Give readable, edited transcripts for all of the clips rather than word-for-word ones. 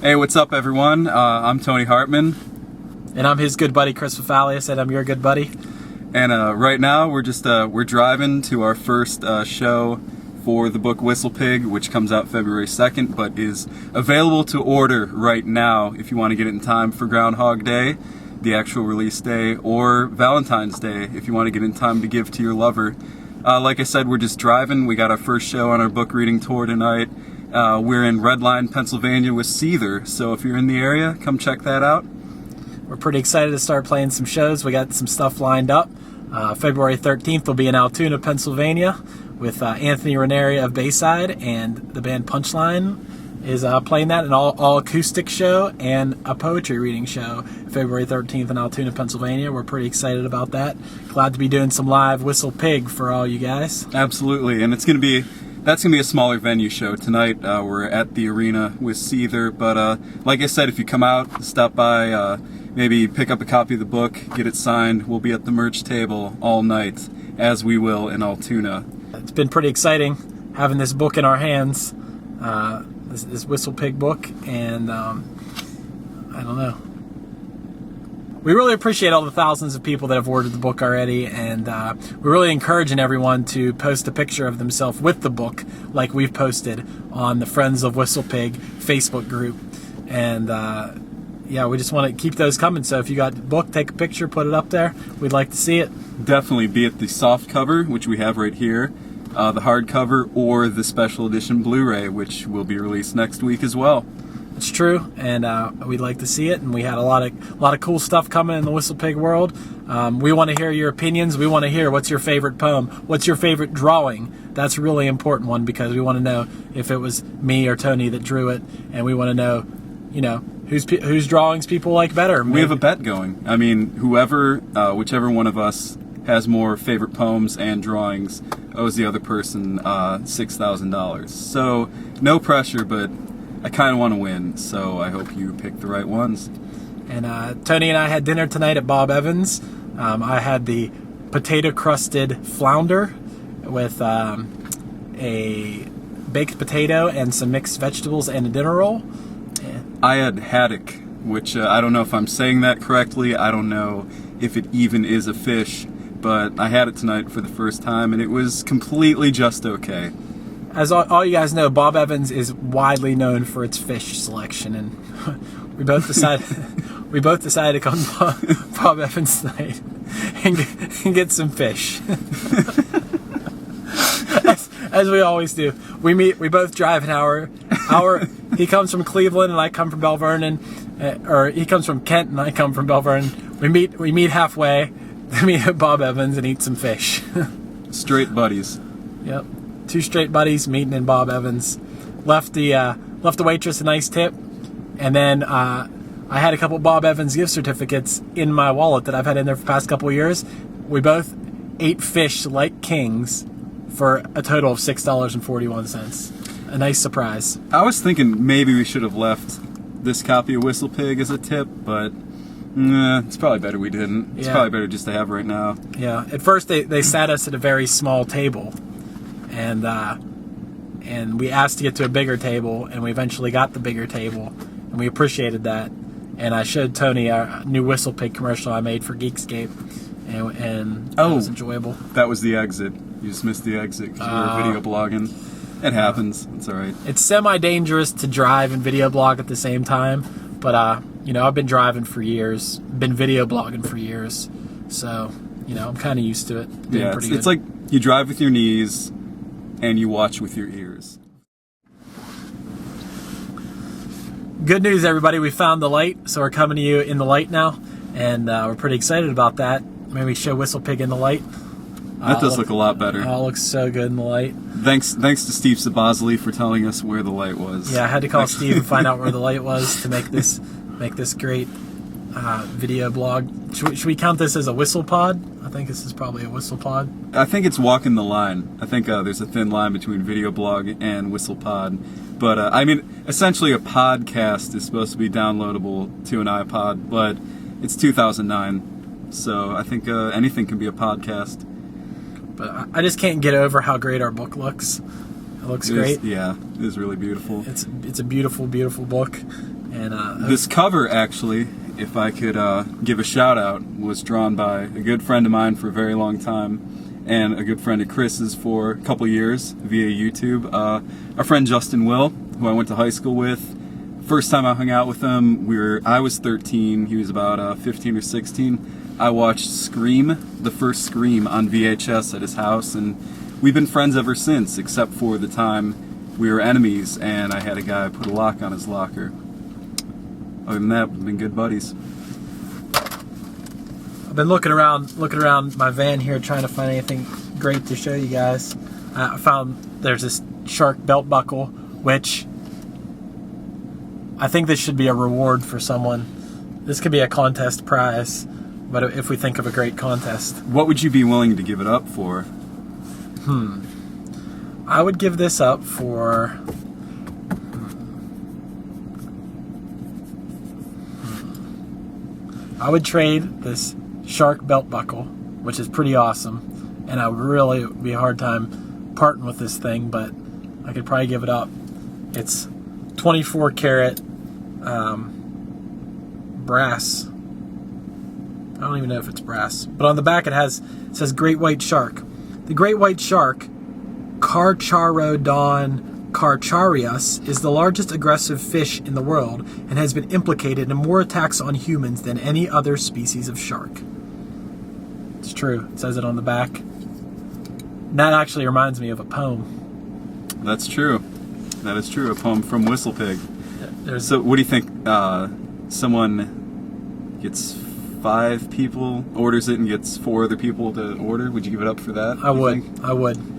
Hey, what's up, everyone? I'm Tony Hartman. And I'm his good buddy, Chris Fafalius, and I'm your good buddy. And right now, we're driving to our first show for the book WhistlePig, which comes out February 2nd, but is available to order right now if you want to get it in time for Groundhog Day, the actual release day, or Valentine's Day if you want to get in time to give to your lover. Like I said, we're just driving. We got our first show on our book reading tour tonight. We're in Redline, Pennsylvania with Seether, so if you're in the area, come check that out. We're pretty excited to start playing some shows. We got some stuff lined up. February 13th will be in Altoona, Pennsylvania with Anthony Ranieri of Bayside, and the band Punchline is playing that, an all acoustic show and a poetry reading show February 13th in Altoona, Pennsylvania. We're pretty excited about that. Glad to be doing some live WhistlePig for all you guys. Absolutely, and that's going to be a smaller venue show. Tonight we're at the arena with Seether, but like I said, if you come out, stop by, maybe pick up a copy of the book, get it signed. We'll be at the merch table all night, as we will in Altoona. It's been pretty exciting having this book in our hands, this WhistlePig book, and I don't know. We really appreciate all the thousands of people that have ordered the book already, and we're really encouraging everyone to post a picture of themselves with the book, like we've posted on the Friends of WhistlePig Facebook group. And yeah, we just want to keep those coming. So if you got the book, take a picture, put it up there. We'd like to see it. Definitely, be it the soft cover, which we have right here, the hardcover, or the special edition Blu-ray, which will be released next week as well. It's true, and we'd like to see it. And we had a lot of cool stuff coming in the WhistlePig world. We want to hear your opinions. We want to hear what's your favorite poem, what's your favorite drawing. That's a really important one because we want to know if it was me or Tony that drew it, and we want to know, whose drawings people like better. We have a bet going. I mean, whichever one of us has more favorite poems and drawings owes the other person $6,000. So no pressure, but I kind of want to win, so I hope you pick the right ones. And Tony and I had dinner tonight at Bob Evans. I had the potato-crusted flounder with a baked potato and some mixed vegetables and a dinner roll. I had haddock, which I don't know if I'm saying that correctly. I don't know if it even is a fish, but I had it tonight for the first time, and it was completely just okay. As all you guys know, Bob Evans is widely known for its fish selection, and we both decided to come to Bob Evans tonight and get some fish. as we always do. We both drive an hour. He comes from Cleveland and I come from Bell Vernon, or he comes from Kent and I come from Bell Vernon. We meet halfway. We meet at Bob Evans and eat some fish. Straight buddies. Yep. Two straight buddies meeting in Bob Evans. Left the waitress a nice tip, and then I had a couple Bob Evans gift certificates in my wallet that I've had in there for the past couple of years. We both ate fish like kings for a total of $6.41. A nice surprise. I was thinking maybe we should have left this copy of WhistlePig as a tip, but it's probably better we didn't. It's probably better just to have right now. Yeah. At first they sat us at a very small table. And we asked to get to a bigger table, and we eventually got the bigger table, and we appreciated that. And I showed Tony our new WhistlePig commercial I made for Geekscape, and that was enjoyable. That was the exit. You just missed the exit because you were video blogging. It happens. It's all right. It's semi-dangerous to drive and video blog at the same time, but I've been driving for years, been video blogging for years, so I'm kind of used to it. Yeah, it's like you drive with your knees and you watch with your ears. Good news, everybody. We found the light, so we're coming to you in the light now, and we're pretty excited about that. Maybe show WhistlePig in the light. That does look a lot better. Oh, it looks so good in the light. Thanks to Steve Sabozley for telling us where the light was. Yeah, I had to call Steve and find out where the light was to make this great video blog. Should we count this as a WhistlePod? I think this is probably a WhistlePod. I think it's walking the line. I think there's a thin line between video blog and WhistlePod. But, essentially a podcast is supposed to be downloadable to an iPod, but it's 2009, so I think anything can be a podcast. But I just can't get over how great our book looks. It looks great. It is really beautiful. It's a beautiful, beautiful book. And this cover, actually, if I could give a shout out, was drawn by a good friend of mine for a very long time, and a good friend of Chris's for a couple years via YouTube. Our friend Justin Will, who I went to high school with. First time I hung out with him, I was 13, he was about 15 or 16. I watched Scream, the first Scream, on VHS at his house, and we've been friends ever since, except for the time we were enemies and I had a guy put a lock on his locker. Other than that, we've been good buddies. I've been looking around my van here, trying to find anything great to show you guys. I found there's this shark belt buckle, which I think this should be a reward for someone. This could be a contest prize, but if we think of a great contest. What would you be willing to give it up for? I would give this up for... I would trade this shark belt buckle, which is pretty awesome, and I would really be a hard time parting with this thing, but I could probably give it up. It's 24 karat brass. I don't even know if it's brass, but on the back it says great white shark. The great white shark, Carcharodon carcharias, is the largest aggressive fish in the world and has been implicated in more attacks on humans than any other species of shark. It's true. It says it on the back. And that actually reminds me of a poem. That's true. That is true. A poem from WhistlePig. So what do you think? Someone gets 5 people, orders it, and gets 4 other people to order. Would you give it up for that? I would.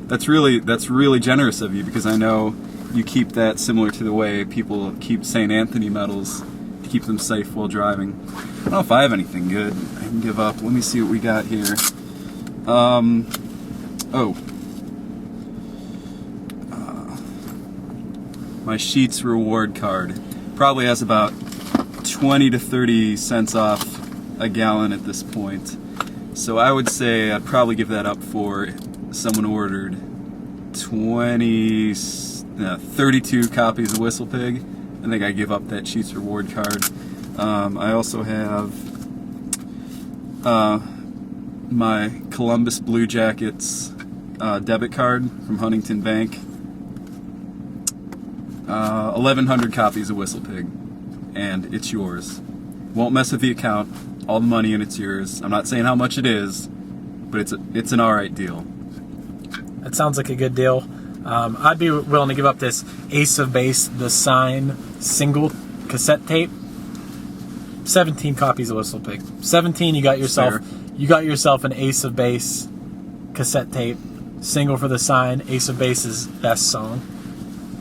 That's really generous of you, because I know you keep that similar to the way people keep St. Anthony medals to keep them safe while driving. I don't know if I have anything good I can give up. Let me see what we got here. My Sheetz reward card probably has about 20 to 30 cents off a gallon at this point. So I would say I'd probably give that up for someone who ordered 32 copies of WhistlePig. I think I give up that Sheetz reward card. I also have my Columbus Blue Jackets debit card from Huntington Bank. 1,100 copies of WhistlePig, and it's yours. Won't mess with the account. All the money, and it's yours. I'm not saying how much it is, but it's an alright deal. That sounds like a good deal. I'd be willing to give up this Ace of Base, the Sign single cassette tape. 17 copies of WhistlePig. 17. You got yourself an Ace of Base cassette tape, single for the Sign. Ace of Base's best song.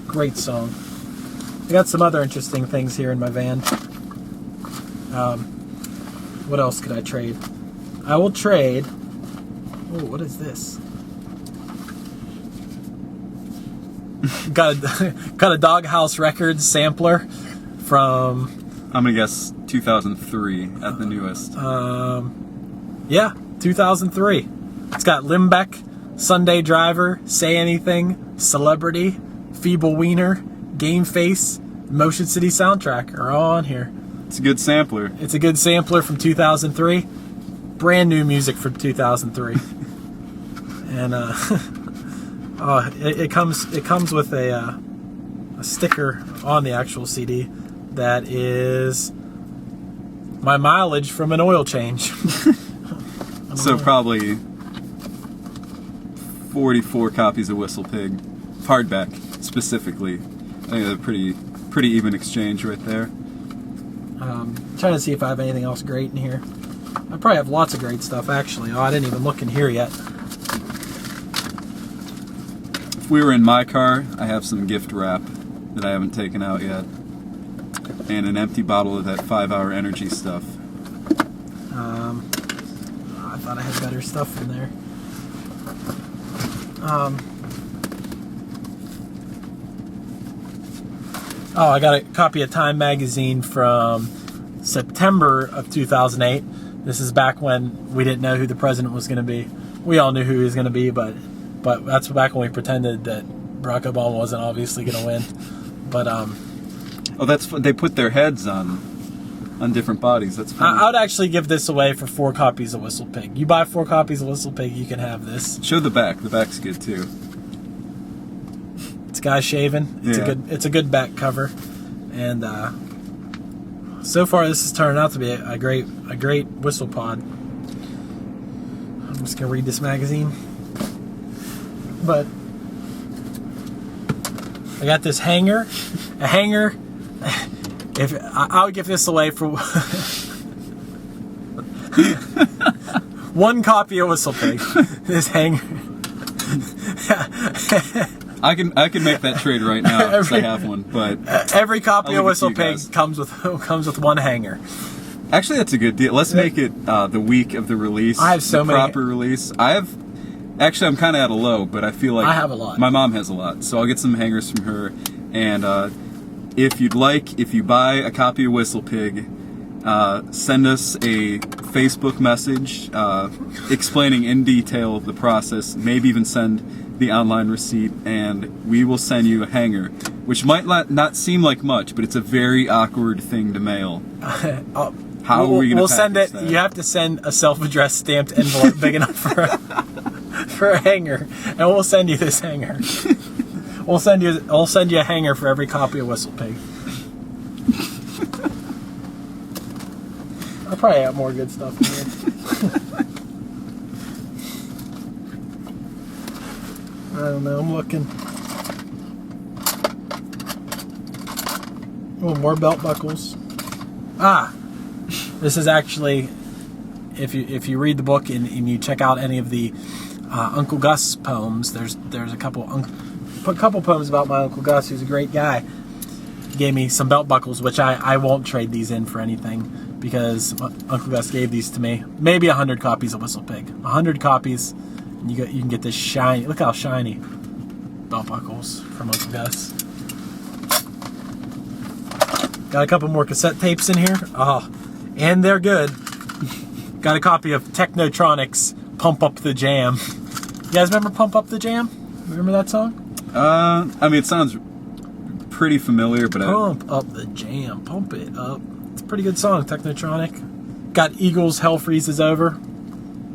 Great song. I got some other interesting things here in my van. What else could I trade? I will trade... Oh, what is this? got a Doghouse Records sampler from... I'm going to guess 2003 at the newest. Yeah, 2003. It's got Limbeck, Sunday Driver, Say Anything, Celebrity, Feeble Wiener, Game Face, Motion City Soundtrack are all on here. It's a good sampler. It's a good sampler from 2003. Brand new music from 2003. And it comes with a sticker on the actual CD that is my mileage from an oil change. So probably 44 copies of WhistlePig, hardback specifically. I think that's a pretty even exchange right there. Trying to see if I have anything else great in here. I probably have lots of great stuff, actually. Oh, I didn't even look in here yet. If we were in my car, I have some gift wrap that I haven't taken out yet. And an empty bottle of that 5-Hour Energy stuff. I thought I had better stuff in there. I got a copy of Time magazine from September of 2008. This is back when we didn't know who the president was going to be. We all knew who he was going to be, but that's back when we pretended that Barack Obama wasn't obviously going to win. But Oh, they put their heads on different bodies. That's funny. I would actually give this away for 4 copies of Whistle Pig. You buy 4 copies of Whistle Pig, you can have this. Show the back. The back's good too. It's guy shaven. It's a good back cover, and so far this has turned out to be a great WhistlePod. I'm just gonna read this magazine, but I got this hanger. A hanger. If I would give this away for 1 copy of Whistle Pig. This hanger. I can make that trade right now because I have one. But every copy of Whistle Pig comes with 1 hanger. Actually, that's a good deal. Let's make it the week of the release. I have so many. Proper release. Actually, I'm kind of at a low, but I feel like I have a lot. My mom has a lot, so I'll get some hangers from her. And if you buy a copy of Whistle Pig, send us a Facebook message explaining in detail the process. Maybe even send the online receipt, and we will send you a hanger, which might not seem like much, but it's a very awkward thing to mail. How are we going to send it? that? You have to send a self-addressed stamped envelope big enough for a hanger, and we'll send you this hanger. I'll send you a hanger for every copy of Whistle Pig. I probably have more good stuff in here. I don't know. I'm looking. Oh, more belt buckles. This is actually, if you read the book and you check out any of the Uncle Gus poems, there's a couple poems about my Uncle Gus, who's a great guy. He gave me some belt buckles, which I won't trade these in for anything, because Uncle Gus gave these to me. Maybe 100 copies of Whistle Pig. 100 copies, and you can get this shiny. Look how shiny belt buckles from Uncle Gus. Got a couple more cassette tapes in here. Oh, and they're good. Got a copy of Technotronic's "Pump Up the Jam." You guys remember "Pump Up the Jam"? Remember that song? I mean, it sounds pretty familiar, but Pump up the jam, pump it up. It's a pretty good song, Technotronic. Got Eagles, Hell Freezes Over.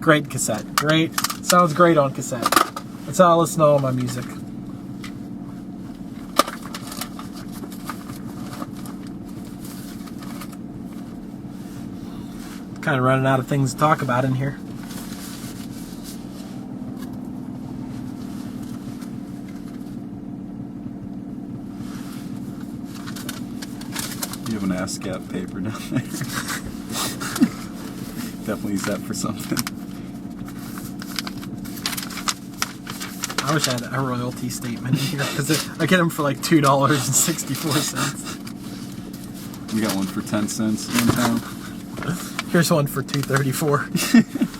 Great cassette. Great. Sounds great on cassette. That's how I listen to all my music. Kind of running out of things to talk about in here. you have an ASCAP paper down there. Definitely use that for something. I wish I had a royalty statement in here, because I get them for like $2.64. You got one for 10 cents in town? Here's one for $2.34.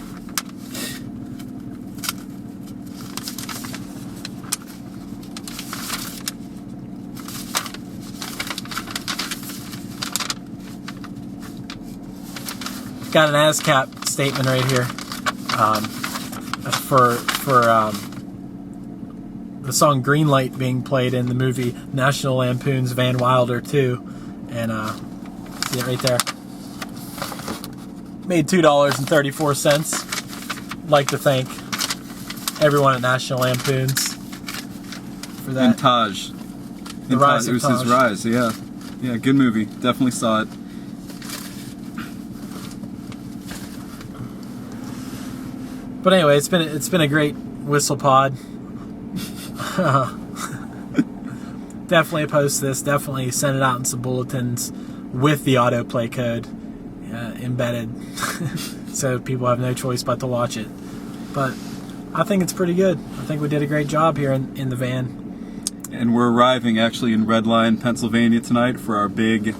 Got an ASCAP statement right here for the song "Green Light" being played in the movie National Lampoon's Van Wilder 2, and see it right there. Made $2.34. Like to thank everyone at National Lampoon's for that. And Taj. The Rise It of was his Taj. rise, yeah. Yeah, good movie. Definitely saw it. But anyway, it's been a great WhistlePod. Definitely post this. Definitely send it out in some bulletins with the autoplay code embedded, so people have no choice but to watch it. But I think it's pretty good. I think we did a great job here in the van. And we're arriving actually in Red Lion, Pennsylvania tonight for our big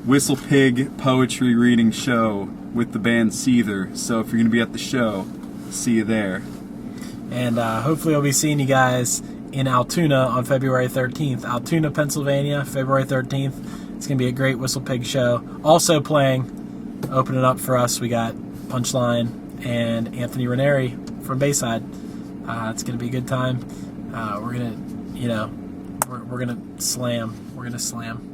Whistle Pig poetry reading show with the band Seether. So if you're going to be at the show, see you there. And hopefully I'll be seeing you guys in Altoona on February 13th. Altoona, Pennsylvania, February 13th. It's going to be a great Whistle Pig show. Also playing, opening up for us, we got Punchline and Anthony Ranieri from Bayside. It's going to be a good time. We're going to, we're going to slam. We're going to slam.